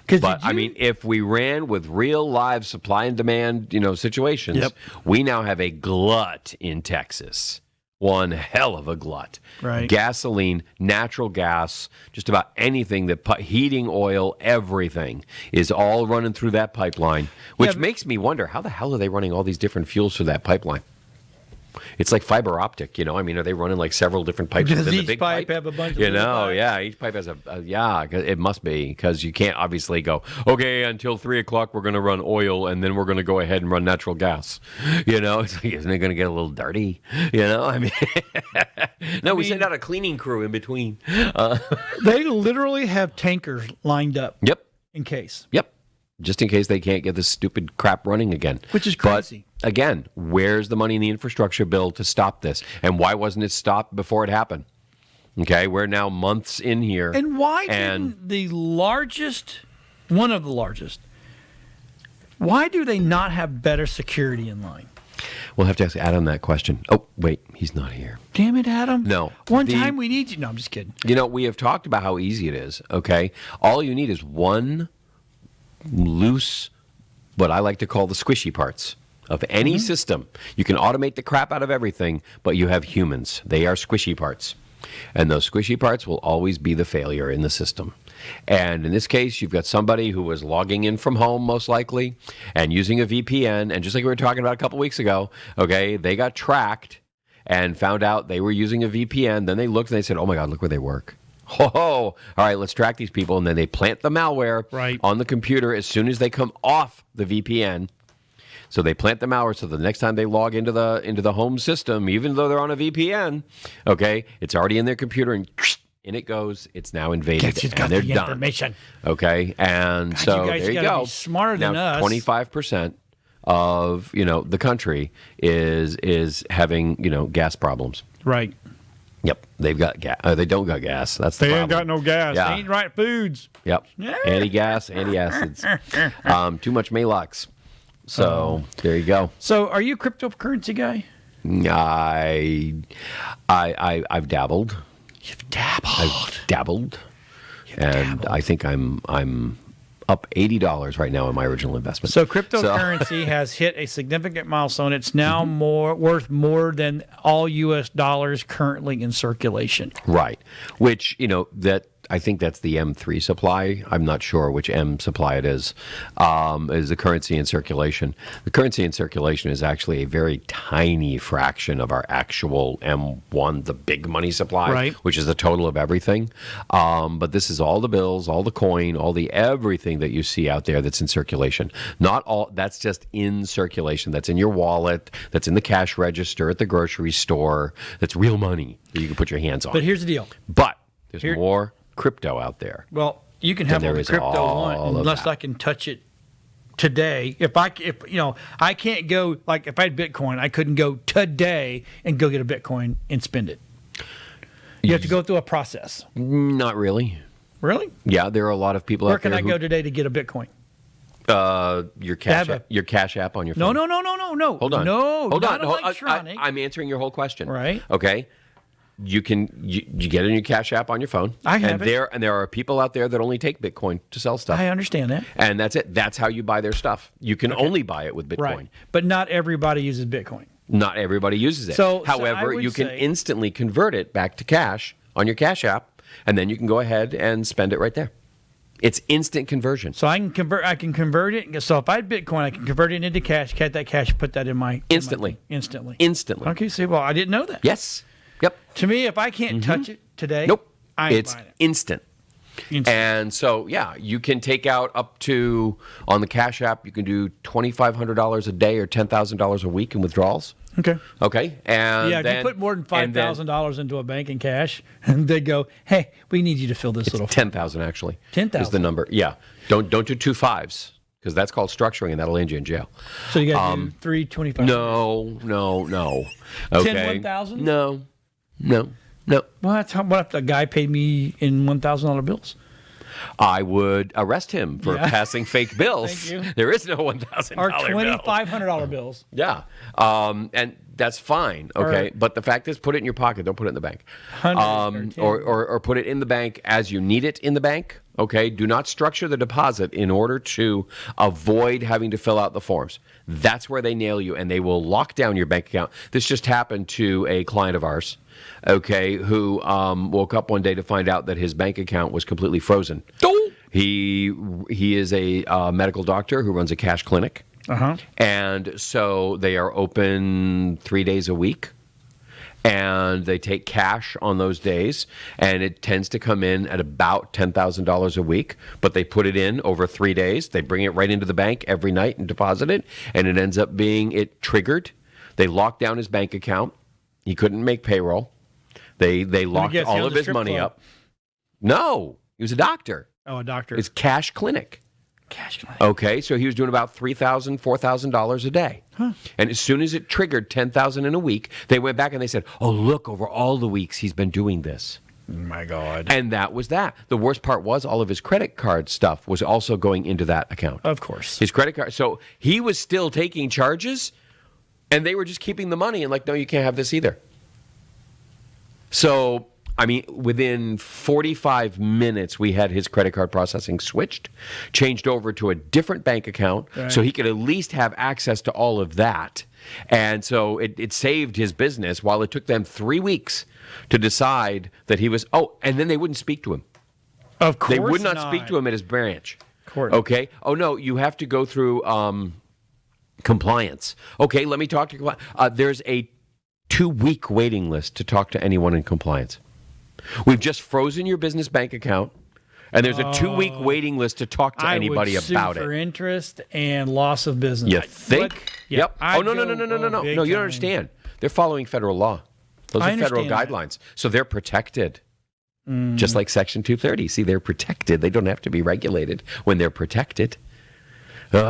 'Cause But I mean, if we ran with real live supply and demand, situations, Yep. we now have a glut in Texas. One hell of a glut. Right. Gasoline, natural gas, just about anything heating oil, everything is all running through that pipeline, which makes me wonder how the hell are they running all these different fuels through that pipeline? It's like fiber optic, you know. I mean, are they running like several different pipes Does within the each big pipe have a bunch of You little know, pipes? yeah. Each pipe has it must be, because you can't obviously go, okay, until 3 o'clock we're going to run oil, and then we're going to go ahead and run natural gas. You know, it's like, isn't it going to get a little dirty? You know, I mean, we send out a cleaning crew in between. They literally have tankers lined up. Yep. In case. Yep. Just in case they can't get this stupid crap running again. Which is crazy. But again, where's the money in the infrastructure bill to stop this? And why wasn't it stopped before it happened? Okay, we're now months in here. And why didn't one of the largest, why do they not have better security in line? We'll have to ask Adam that question. Oh, wait, he's not here. Damn it, Adam. No. One time we need you. No, I'm just kidding. You know, we have talked about how easy it is, okay? All you need is one loose, what I like to call the squishy parts of any system. You can automate the crap out of everything, but you have humans. They are squishy parts. And those squishy parts will always be the failure in the system. And in this case, you've got somebody who was logging in from home, most likely, and using a VPN. And just like we were talking about a couple weeks ago, okay, they got tracked and found out they were using a VPN. Then they looked and they said, oh my God, look where they work. Oh, all right, let's track these people. And then they plant the malware on the computer as soon as they come off the VPN. So they plant the malware so the next time they log into the home system, even though they're on a VPN, okay, it's already in their computer and in it goes. It's now invaded and they're done. Information. Okay, and God, so you guys there you gotta go. Be smarter than now, us. 25% of the country is having gas problems. Right. Yep, they've got gas. They don't got gas. That's the They problem. ain't got no gas. Yeah. They ain't right foods. Yep, anti-gas, anti-acids. Too much Malox. So there you go. So, are you a cryptocurrency guy? I've dabbled. You've dabbled. I've dabbled, and I think I'm up $80 right now in my original investment. So cryptocurrency has hit a significant milestone. It's now worth more than all U.S. dollars currently in circulation. Right, which that. I think that's the M3 supply. I'm not sure which M supply it is the currency in circulation. The currency in circulation is actually a very tiny fraction of our actual M1, the big money supply, which is the total of everything. But this is all the bills, all the coin, all the everything that you see out there that's in circulation. Not all, that's just in circulation. That's in your wallet, that's in the cash register at the grocery store. That's real money that you can put your hands on. But here's the deal. But there's more crypto out there. Well, you can have all the crypto one unless I can touch it today. If I can't go, like if I had Bitcoin, I couldn't go today and go get a Bitcoin and spend it. You have to go through a process. Not really. Really? Yeah, there are a lot of people Where out there. Where can I go today to get a Bitcoin? Your cash app on your phone. No. Hold on. No, hold not on. electronic. I'm answering your whole question. Right. Okay. You get it in your cash app on your phone. I have it. And there are people out there that only take Bitcoin to sell stuff. I understand that. And that's it. That's how you buy their stuff. You can only buy it with Bitcoin. Right. But not everybody uses Bitcoin. Not everybody uses it. However, you can instantly convert it back to cash on your cash app, and then you can go ahead and spend it right there. It's instant conversion. So I can convert it. So if I had Bitcoin, I can convert it into cash, get that cash, put that in my instantly. Instantly. Okay, see, well, I didn't know that. Yes. Yep. To me, if I can't touch it today, nope. I ain't it's buying it. Instant. And so, yeah, you can take out up to, on the Cash App, you can do $2,500 a day or $10,000 a week in withdrawals. Okay. And if you put more than $5,000 into a bank in cash, and they go, hey, we need you to fill this little. 10,000 actually. 10,000 is the number. Yeah. Don't do 2 5s. Because that's called structuring, and that'll land you in jail. So you got to do 325. No. Okay. 10 1,000? No. Well, what if the guy paid me in $1,000 bills? I would arrest him for passing fake bills. Thank you. There is no $1,000 or bill. $2,500 bills. Yeah. And that's fine. Okay. But the fact is, put it in your pocket. Don't put it in the bank. Or put it in the bank as you need it in the bank. Okay. Do not structure the deposit in order to avoid having to fill out the forms. That's where they nail you, and they will lock down your bank account. This just happened to a client of ours. Okay, who woke up one day to find out that his bank account was completely frozen. He is a medical doctor who runs a cash clinic. And so they are open 3 days a week. And they take cash on those days, and it tends to come in at about $10,000 a week. But they put it in over 3 days. They bring it right into the bank every night and deposit it, and it ends up being triggered. They locked down his bank account. He couldn't make payroll. They locked all of his money up. No, he was a doctor. Oh, a doctor. It's cash clinic. Cash clinic. Okay, so he was doing about $3,000, $4,000 a day. And as soon as it triggered $10,000 in a week, they went back and they said, oh, look, over all the weeks he's been doing this. Oh my God. And that was that. The worst part was all of his credit card stuff was also going into that account. Of course. His credit card. So he was still taking charges, and they were just keeping the money and like, no, you can't have this either. So, I mean, within 45 minutes, we had his credit card processing switched, changed over to a different bank account, so he could at least have access to all of that. And so it saved his business while it took them 3 weeks to decide that he was, and then they wouldn't speak to him. Of course They would not speak to him at his branch. Of course. Okay? Oh, no, you have to go through compliance. Okay, let me talk to you. There's a 2-week waiting list to talk to anyone in compliance. We've just frozen your business bank account, and there's a 2-week waiting list to talk to anybody about for it. interest and loss of business. You think? Yep. I'd No. go, No, you don't time. understand. They're following federal law. Those I are federal understand that. guidelines. So they're protected. Just like Section 230. See, they're protected. They don't have to be regulated when they're protected. Crazy.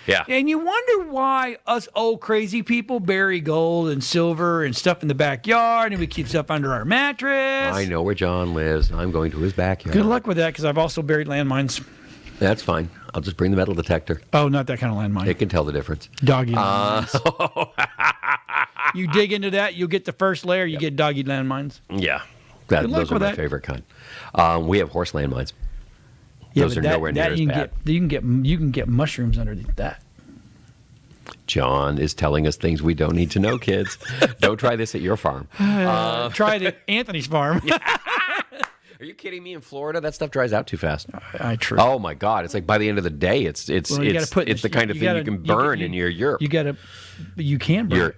Yeah. And you wonder why us old crazy people bury gold and silver and stuff in the backyard, and we keep stuff under our mattress. I know where John lives. I'm going to his backyard. Good luck with that, because I've also buried landmines. That's fine. I'll just bring the metal detector. Oh, not that kind of landmine. It can tell the difference. Doggy landmines. You dig into that, you'll get the first layer. You get doggy landmines. Yeah. Good luck Those are with my that. favorite kind. We have horse landmines. Yeah, Those but are nowhere near as bad. You can get mushrooms underneath that. John is telling us things we don't need to know, kids. Don't try this at your farm. Try it at Anthony's farm. Are you kidding me? In Florida, that stuff dries out too fast. True. Oh my God! It's like by the end of the day, it's Well, you gotta put the kind of thing you can burn in your yurt. You can burn it.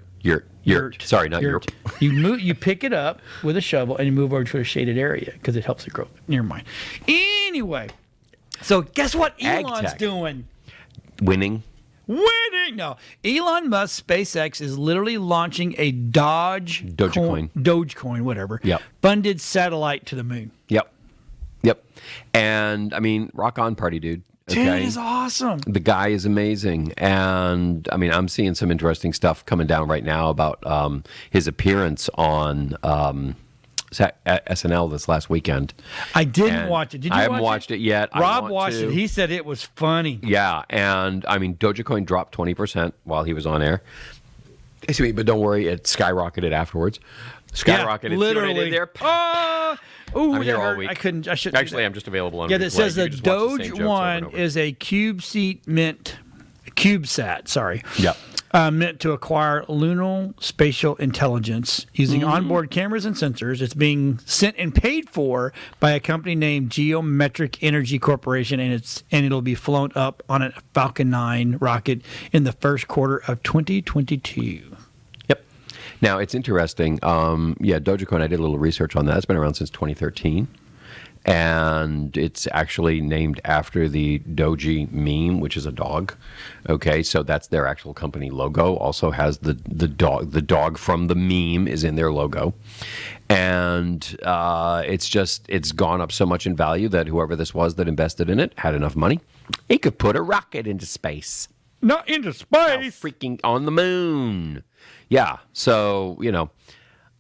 Yurt. Sorry, not yurt. You pick it up with a shovel and you move over to a shaded area because it helps it grow. Never mind. Anyway, so guess what Ag Elon's tech. doing? Winning. No, Elon Musk, SpaceX is literally launching a Dogecoin, whatever. Yep. Funded satellite to the moon. Yep. And I mean, rock on, party dude. Dude, Okay. it's awesome. The guy is amazing, and I mean, I'm seeing some interesting stuff coming down right now about his appearance on SNL this last weekend. I didn't And watch it. Did you I haven't watch watched it yet. I Rob want watched to. it. He said it was funny. Yeah, and I mean, Dogecoin dropped 20% while he was on air. Excuse me, but don't worry, it skyrocketed afterwards. Skyrocketed. literally. See what I did there? I'm here all week. I couldn't. I should. Actually, I'm just available on. Yeah, replay. that says You the can just watch the same Doge jokes over and one over. is a CubeSat. Sorry. Yep. Meant to acquire lunar spatial intelligence using onboard cameras and sensors. It's being sent and paid for by a company named Geometric Energy Corporation, and it'll be flown up on a Falcon 9 rocket in the first quarter of 2022. Yep. Now it's interesting. Dogecoin. I did a little research on that. It's been around since 2013. And it's actually named after the Doji meme, which is a dog. Okay, so that's their actual company logo. Also has the dog. The dog from the meme is in their logo, and it's gone up so much in value that whoever this was that invested in it had enough money, he could put a rocket into space. Not into space. Freaking on the moon. Yeah. So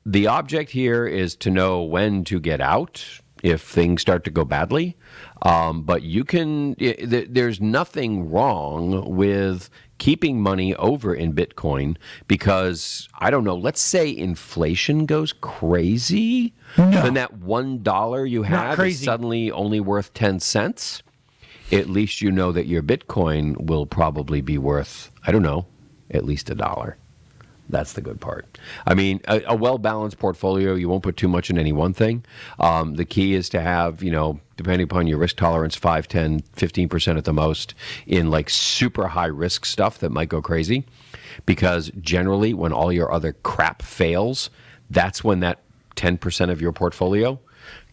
the object here is to know when to get out if things start to go badly. But there's nothing wrong with keeping money over in Bitcoin because, I don't know, let's say inflation goes crazy. No. Then that $1 you have is crazy. suddenly only worth 10 cents. At least you know that your Bitcoin will probably be worth, I don't know, at least $1. That's the good part. I mean, a well-balanced portfolio, you won't put too much in any one thing. The key is to have, depending upon your risk tolerance, 5, 10, 15% at the most in like super high risk stuff that might go crazy. Because generally, when all your other crap fails, that's when that 10% of your portfolio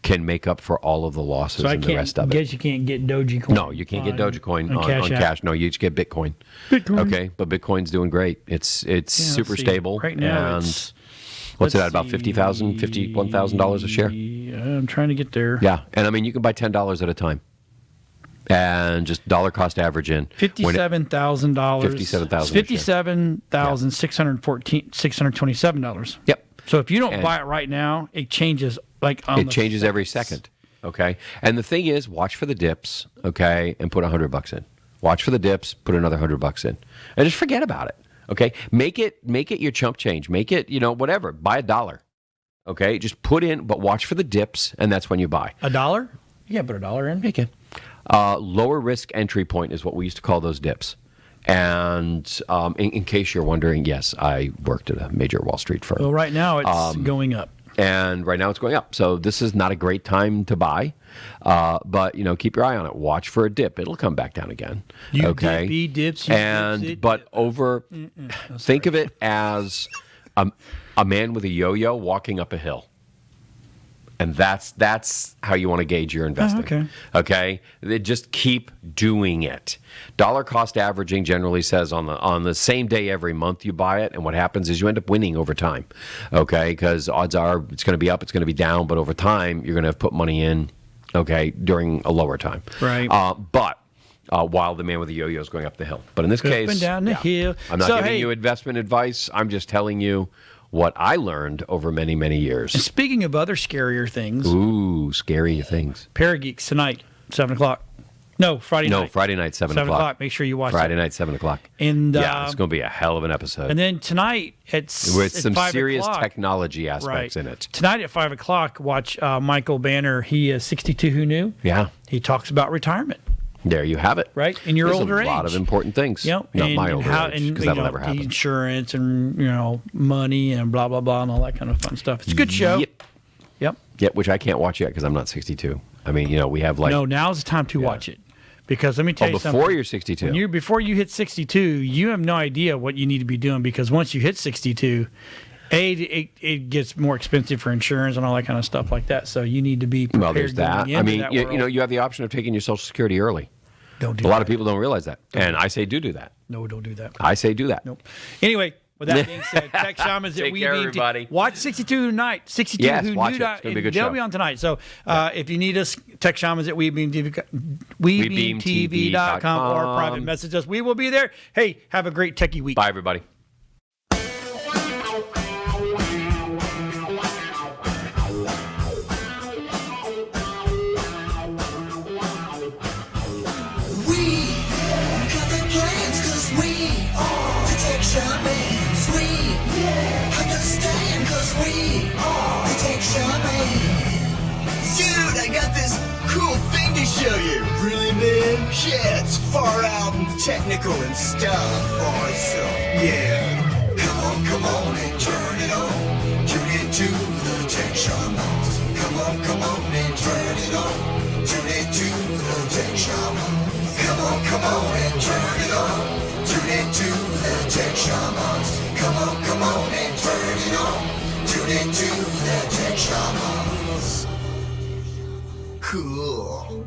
can make up for all of the losses and the rest of it. I guess you can't get Dogecoin. No, you can't get Dogecoin on App. cash. No, you just get Bitcoin. Okay, but Bitcoin's doing great. It's super stable. Right now, and what's it at, about $50,000, $51,000 a share? I'm trying to get there. Yeah, and I mean, you can buy $10 at a time. And just dollar cost average in $57,000. $57,000. $57,627. Yep. So if you don't buy it right now, it changes it changes every second. Okay. And the thing is, watch for the dips. Okay, and put $100 in. Watch for the dips. Put another $100 in, and just forget about it. Okay. Make it your chump change. Make it whatever. Buy $1. Okay. Just put in, but watch for the dips, and that's when you buy. $1? You can't put $1 in. You can. Lower risk entry point is what we used to call those dips. And in case you're wondering, yes, I worked at a major Wall Street firm. Well, right now it's going up. And right now it's going up. So this is not a great time to buy. But, keep your eye on it. Watch for a dip. It'll come back down again. Dippy dips. Think of it as a man with a yo-yo walking up a hill. And that's how you want to gauge your investing. Okay. They just keep doing it. Dollar cost averaging generally says on the same day every month you buy it, and what happens is you end up winning over time. Okay, because odds are it's going to be up, it's going to be down, but over time you're going to have put money in. Okay, during a lower time. Right. But while the man with the yo-yo is going up the hill. But in this case, up and down the hill. I'm not giving you investment advice. I'm just telling you what I learned over many, many years. And speaking of other scarier things. Ooh, scary things. Parageeks tonight, 7 o'clock. No, Friday night. No, Friday night, 7 o'clock. 7 o'clock. Make sure you watch Friday night, 7 o'clock. And it's going to be a hell of an episode. And then tonight with some 5 serious o'clock, technology aspects in it. Tonight at 5 o'clock, watch Michael Banner. He is 62 Who Knew? Yeah. He talks about retirement. There you have it. Right? In your older age. There's a lot of important things. Yep. Not my older age, because that'll never happen. Insurance and, money and blah, blah, blah, and all that kind of fun stuff. It's a good show. Yep. Yep, which I can't watch yet because I'm not 62. I mean, we have No, now's the time to watch it. Because let me tell you something. Before you're 62. Before you hit 62, you have no idea what you need to be doing, because once you hit 62, it gets more expensive for insurance and all that kind of stuff like that. So you need to be prepared. Well, there's that. I mean, you have the option of taking your Social Security early. Don't do that. A lot of people don't realize that. And I say do that. No, don't do that. I say do that. Nope. Anyway, with that being said, Tech Shamans Take care, everybody. Watch 62 tonight. 62 Yes, Who watch Knew. it. It's gonna be a good They'll show. be on tonight. So if you need us, Tech Shamans at WeBeamTV.com or private message us. We will be there. Hey, have a great techie week. Bye, everybody. Shamans, we understand, cause we are the Tech Shamans. Dude, I got this cool thing to show you. Really, man? Yeah, it's far out and technical and stuff. Awesome. Yeah. Come on and turn it on. Tune into the Tech Shamans. Come on and turn it on. Tune into the Tech Shamans. Come on and turn it on. Tune into the Tech Shamans. Come on and turn it on. Tune into the Tech Shamans. Cool.